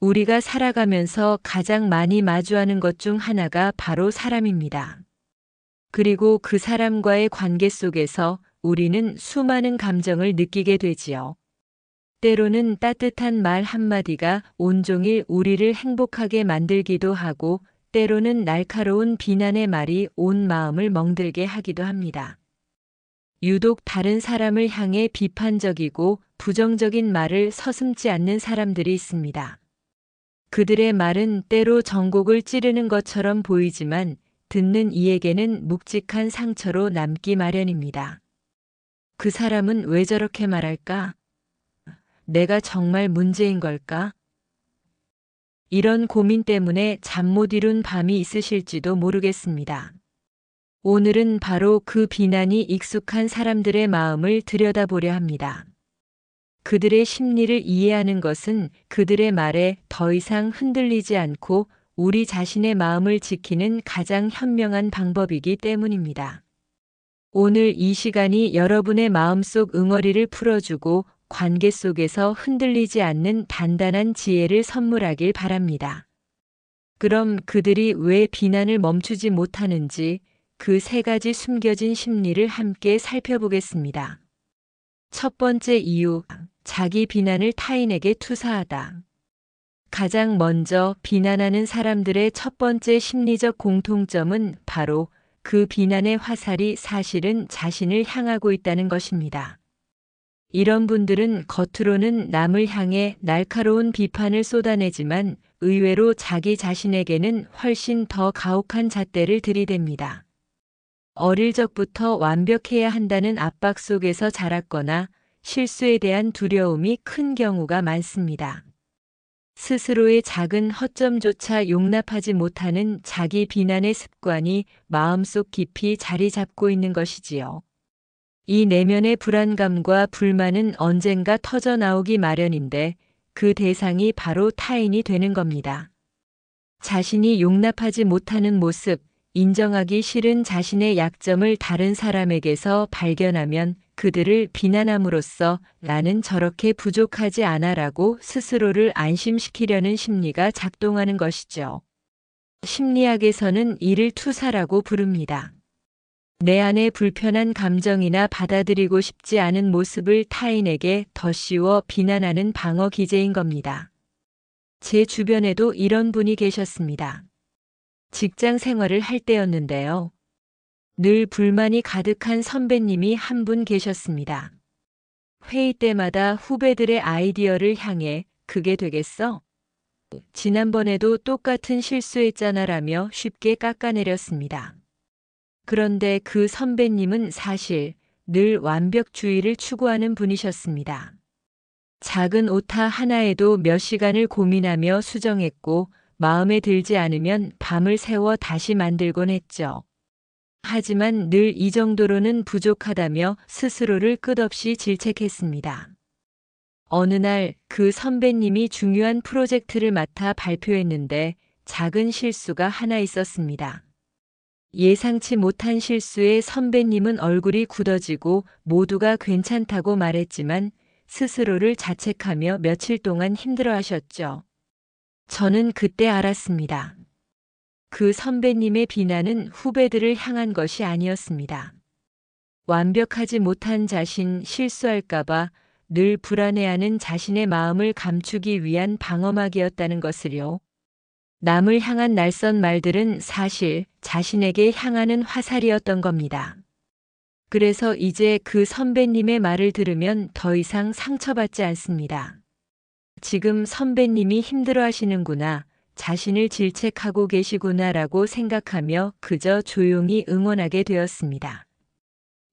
우리가 살아가면서 가장 많이 마주하는 것 중 하나가 바로 사람입니다. 그리고 그 사람과의 관계 속에서 우리는 수많은 감정을 느끼게 되지요. 때로는 따뜻한 말 한마디가 온종일 우리를 행복하게 만들기도 하고, 때로는 날카로운 비난의 말이 온 마음을 멍들게 하기도 합니다. 유독 다른 사람을 향해 비판적이고 부정적인 말을 서슴지 않는 사람들이 있습니다. 그들의 말은 때로 전곡을 찌르는 것처럼 보이지만 듣는 이에게는 묵직한 상처로 남기 마련입니다. 그 사람은 왜 저렇게 말할까? 내가 정말 문제인 걸까? 이런 고민 때문에 잠 못 이룬 밤이 있으실지도 모르겠습니다. 오늘은 바로 그 비난이 익숙한 사람들의 마음을 들여다보려 합니다. 그들의 심리를 이해하는 것은 그들의 말에 더 이상 흔들리지 않고 우리 자신의 마음을 지키는 가장 현명한 방법이기 때문입니다. 오늘 이 시간이 여러분의 마음속 응어리를 풀어주고 관계 속에서 흔들리지 않는 단단한 지혜를 선물하길 바랍니다. 그럼 그들이 왜 비난을 멈추지 못하는지 그 세 가지 숨겨진 심리를 함께 살펴보겠습니다. 첫 번째 이유, 자기 비난을 타인에게 투사하다. 가장 먼저 비난하는 사람들의 첫 번째 심리적 공통점은 바로 그 비난의 화살이 사실은 자신을 향하고 있다는 것입니다. 이런 분들은 겉으로는 남을 향해 날카로운 비판을 쏟아내지만 의외로 자기 자신에게는 훨씬 더 가혹한 잣대를 들이댑니다. 어릴 적부터 완벽해야 한다는 압박 속에서 자랐거나 실수에 대한 두려움이 큰 경우가 많습니다. 스스로의 작은 허점조차 용납하지 못하는 자기 비난의 습관이 마음속 깊이 자리 잡고 있는 것이지요. 이 내면의 불안감과 불만은 언젠가 터져 나오기 마련인데 그 대상이 바로 타인이 되는 겁니다. 자신이 용납하지 못하는 모습, 인정하기 싫은 자신의 약점을 다른 사람에게서 발견하면 그들을 비난함으로써 나는 저렇게 부족하지 않아라고 스스로를 안심시키려는 심리가 작동하는 것이죠. 심리학에서는 이를 투사라고 부릅니다. 내 안에 불편한 감정이나 받아들이고 싶지 않은 모습을 타인에게 더 씌워 비난하는 방어 기제인 겁니다. 제 주변에도 이런 분이 계셨습니다. 직장 생활을 할 때였는데요. 늘 불만이 가득한 선배님이 한 분 계셨습니다. 회의 때마다 후배들의 아이디어를 향해 그게 되겠어? 지난번에도 똑같은 실수했잖아라며 쉽게 깎아내렸습니다. 그런데 그 선배님은 사실 늘 완벽주의를 추구하는 분이셨습니다. 작은 오타 하나에도 몇 시간을 고민하며 수정했고 마음에 들지 않으면 밤을 새워 다시 만들곤 했죠. 하지만 늘 이 정도로는 부족하다며 스스로를 끝없이 질책했습니다. 어느 날 그 선배님이 중요한 프로젝트를 맡아 발표했는데 작은 실수가 하나 있었습니다. 예상치 못한 실수에 선배님은 얼굴이 굳어지고 모두가 괜찮다고 말했지만 스스로를 자책하며 며칠 동안 힘들어하셨죠. 저는 그때 알았습니다. 그 선배님의 비난은 후배들을 향한 것이 아니었습니다. 완벽하지 못한 자신, 실수할까봐 늘 불안해하는 자신의 마음을 감추기 위한 방어막이었다는 것을요. 남을 향한 낯선 말들은 사실 자신에게 향하는 화살이었던 겁니다. 그래서 이제 그 선배님의 말을 들으면 더 이상 상처받지 않습니다. 지금 선배님이 힘들어하시는구나, 자신을 질책하고 계시구나라고 생각하며 그저 조용히 응원하게 되었습니다.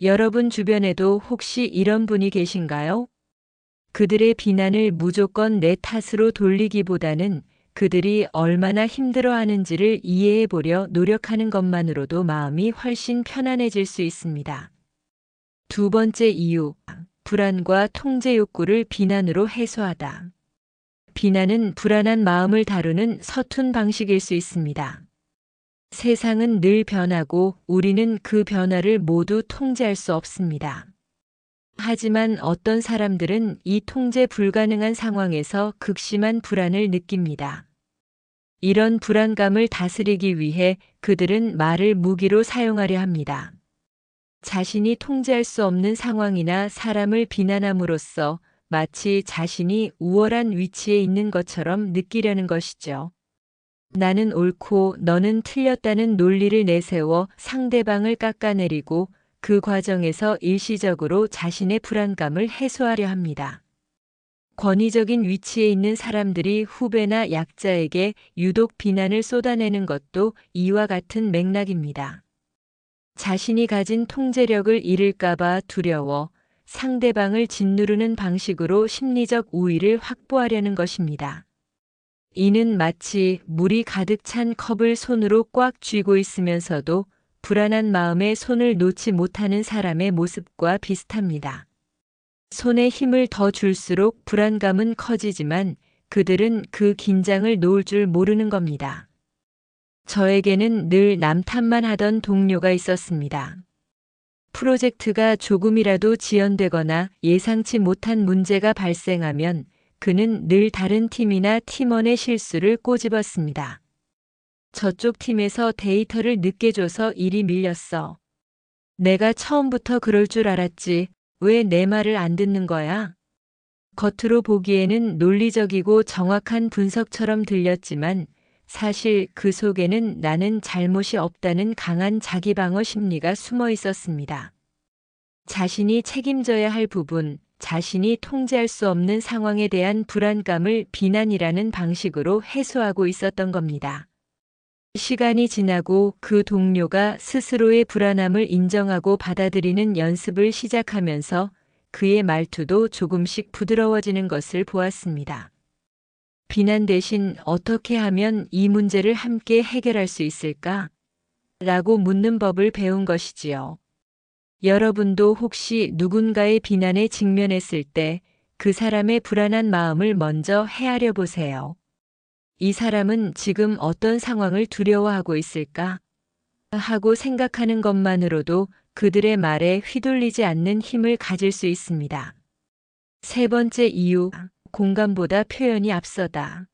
여러분 주변에도 혹시 이런 분이 계신가요? 그들의 비난을 무조건 내 탓으로 돌리기보다는 그들이 얼마나 힘들어하는지를 이해해 보려 노력하는 것만으로도 마음이 훨씬 편안해질 수 있습니다. 두 번째 이유, 불안과 통제 욕구를 비난으로 해소하다. 비난은 불안한 마음을 다루는 서툰 방식일 수 있습니다. 세상은 늘 변하고 우리는 그 변화를 모두 통제할 수 없습니다. 하지만 어떤 사람들은 이 통제 불가능한 상황에서 극심한 불안을 느낍니다. 이런 불안감을 다스리기 위해 그들은 말을 무기로 사용하려 합니다. 자신이 통제할 수 없는 상황이나 사람을 비난함으로써 마치 자신이 우월한 위치에 있는 것처럼 느끼려는 것이죠. 나는 옳고 너는 틀렸다는 논리를 내세워 상대방을 깎아내리고 그 과정에서 일시적으로 자신의 불안감을 해소하려 합니다. 권위적인 위치에 있는 사람들이 후배나 약자에게 유독 비난을 쏟아내는 것도 이와 같은 맥락입니다. 자신이 가진 통제력을 잃을까봐 두려워 상대방을 짓누르는 방식으로 심리적 우위를 확보하려는 것입니다. 이는 마치 물이 가득 찬 컵을 손으로 꽉 쥐고 있으면서도 불안한 마음에 손을 놓지 못하는 사람의 모습과 비슷합니다. 손에 힘을 더 줄수록 불안감은 커지지만 그들은 그 긴장을 놓을 줄 모르는 겁니다. 저에게는 늘 남 탓만 하던 동료가 있었습니다. 프로젝트가 조금이라도 지연되거나 예상치 못한 문제가 발생하면 그는 늘 다른 팀이나 팀원의 실수를 꼬집었습니다. 저쪽 팀에서 데이터를 늦게 줘서 일이 밀렸어. 내가 처음부터 그럴 줄 알았지. 왜 내 말을 안 듣는 거야? 겉으로 보기에는 논리적이고 정확한 분석처럼 들렸지만 사실 그 속에는 나는 잘못이 없다는 강한 자기방어 심리가 숨어 있었습니다. 자신이 책임져야 할 부분, 자신이 통제할 수 없는 상황에 대한 불안감을 비난이라는 방식으로 해소하고 있었던 겁니다. 시간이 지나고 그 동료가 스스로의 불안함을 인정하고 받아들이는 연습을 시작하면서 그의 말투도 조금씩 부드러워지는 것을 보았습니다. 비난 대신 어떻게 하면 이 문제를 함께 해결할 수 있을까? 라고 묻는 법을 배운 것이지요. 여러분도 혹시 누군가의 비난에 직면했을 때 그 사람의 불안한 마음을 먼저 헤아려 보세요. 이 사람은 지금 어떤 상황을 두려워하고 있을까? 하고 생각하는 것만으로도 그들의 말에 휘둘리지 않는 힘을 가질 수 있습니다. 세 번째 이유, 공감보다 표현이 앞서다.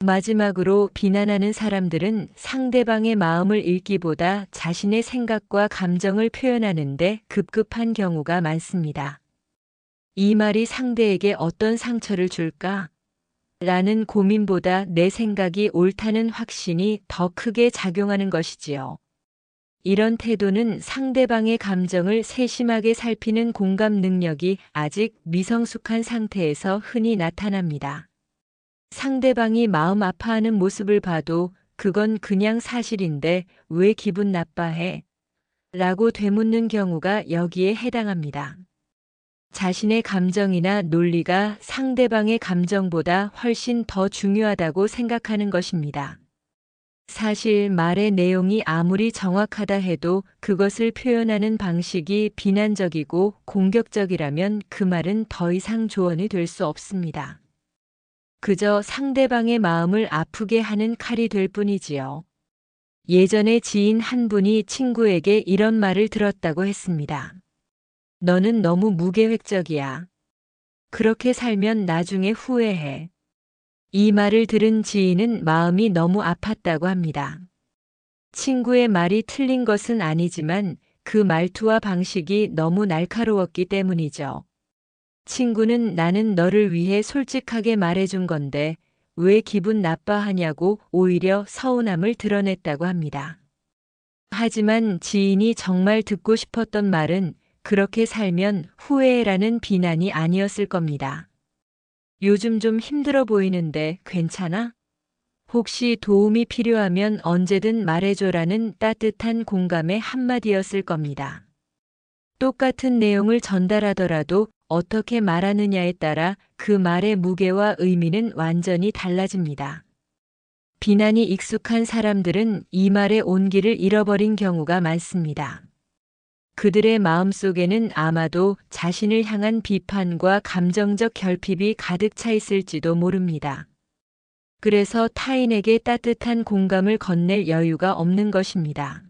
마지막으로 비난하는 사람들은 상대방의 마음을 읽기보다 자신의 생각과 감정을 표현하는데 급급한 경우가 많습니다. 이 말이 상대에게 어떤 상처를 줄까? 라는 고민보다 내 생각이 옳다는 확신이 더 크게 작용하는 것이지요. 이런 태도는 상대방의 감정을 세심하게 살피는 공감 능력이 아직 미성숙한 상태에서 흔히 나타납니다. 상대방이 마음 아파하는 모습을 봐도 그건 그냥 사실인데 왜 기분 나빠해? 라고 되묻는 경우가 여기에 해당합니다. 자신의 감정이나 논리가 상대방의 감정보다 훨씬 더 중요하다고 생각하는 것입니다. 사실 말의 내용이 아무리 정확하다 해도 그것을 표현하는 방식이 비난적이고 공격적이라면 그 말은 더 이상 조언이 될 수 없습니다. 그저 상대방의 마음을 아프게 하는 칼이 될 뿐이지요. 예전에 지인 한 분이 친구에게 이런 말을 들었다고 했습니다. 너는 너무 무계획적이야. 그렇게 살면 나중에 후회해. 이 말을 들은 지인은 마음이 너무 아팠다고 합니다. 친구의 말이 틀린 것은 아니지만 그 말투와 방식이 너무 날카로웠기 때문이죠. 친구는 나는 너를 위해 솔직하게 말해준 건데 왜 기분 나빠하냐고 오히려 서운함을 드러냈다고 합니다. 하지만 지인이 정말 듣고 싶었던 말은 그렇게 살면 후회해라는 비난이 아니었을 겁니다. 요즘 좀 힘들어 보이는데 괜찮아? 혹시 도움이 필요하면 언제든 말해줘라는 따뜻한 공감의 한마디였을 겁니다. 똑같은 내용을 전달하더라도 어떻게 말하느냐에 따라 그 말의 무게와 의미는 완전히 달라집니다. 비난이 익숙한 사람들은 이 말의 온기를 잃어버린 경우가 많습니다. 그들의 마음속에는 아마도 자신을 향한 비판과 감정적 결핍이 가득 차 있을지도 모릅니다. 그래서 타인에게 따뜻한 공감을 건넬 여유가 없는 것입니다.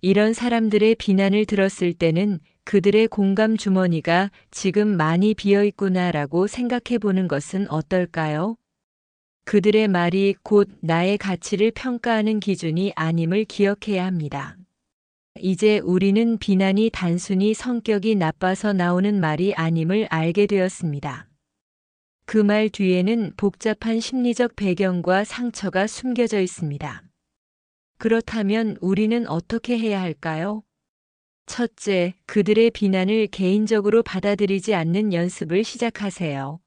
이런 사람들의 비난을 들었을 때는 그들의 공감 주머니가 지금 많이 비어 있구나라고 생각해 보는 것은 어떨까요? 그들의 말이 곧 나의 가치를 평가하는 기준이 아님을 기억해야 합니다. 이제 우리는 비난이 단순히 성격이 나빠서 나오는 말이 아님을 알게 되었습니다. 그 말 뒤에는 복잡한 심리적 배경과 상처가 숨겨져 있습니다. 그렇다면 우리는 어떻게 해야 할까요? 첫째, 그들의 비난을 개인적으로 받아들이지 않는 연습을 시작하세요.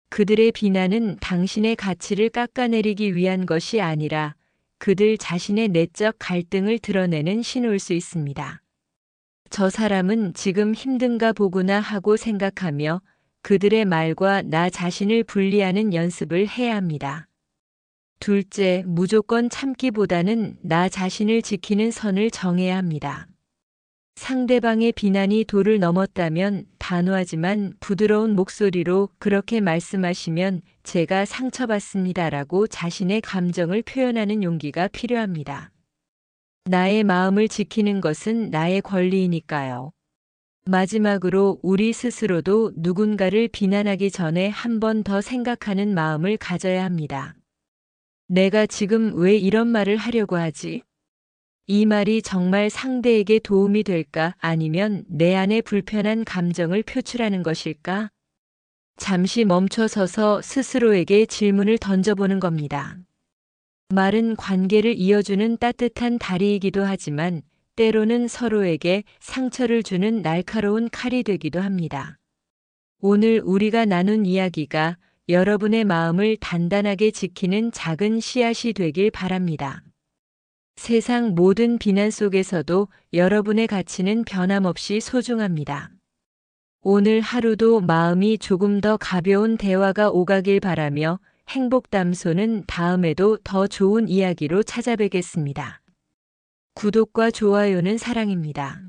그들의 비난은 당신의 가치를 깎아내리기 위한 것이 아니라 그들 자신의 내적 갈등을 드러내는 신호일 수 있습니다. 저 사람은 지금 힘든가 보구나 하고 생각하며 그들의 말과 나 자신을 분리하는 연습을 해야 합니다. 둘째, 무조건 참기보다는 나 자신을 지키는 선을 정해야 합니다. 상대방의 비난이 도를 넘었다면 단호하지만 부드러운 목소리로 그렇게 말씀하시면 제가 상처받습니다라고 자신의 감정을 표현하는 용기가 필요합니다. 나의 마음을 지키는 것은 나의 권리이니까요. 마지막으로 우리 스스로도 누군가를 비난하기 전에 한 번 더 생각하는 마음을 가져야 합니다. 내가 지금 왜 이런 말을 하려고 하지? 이 말이 정말 상대에게 도움이 될까? 아니면 내 안의 불편한 감정을 표출하는 것일까? 잠시 멈춰서서 스스로에게 질문을 던져보는 겁니다. 말은 관계를 이어주는 따뜻한 다리이기도 하지만 때로는 서로에게 상처를 주는 날카로운 칼이 되기도 합니다. 오늘 우리가 나눈 이야기가 여러분의 마음을 단단하게 지키는 작은 씨앗이 되길 바랍니다. 세상 모든 비난 속에서도 여러분의 가치는 변함없이 소중합니다. 오늘 하루도 마음이 조금 더 가벼운 대화가 오가길 바라며 행복담소는 다음에도 더 좋은 이야기로 찾아뵙겠습니다. 구독과 좋아요는 사랑입니다.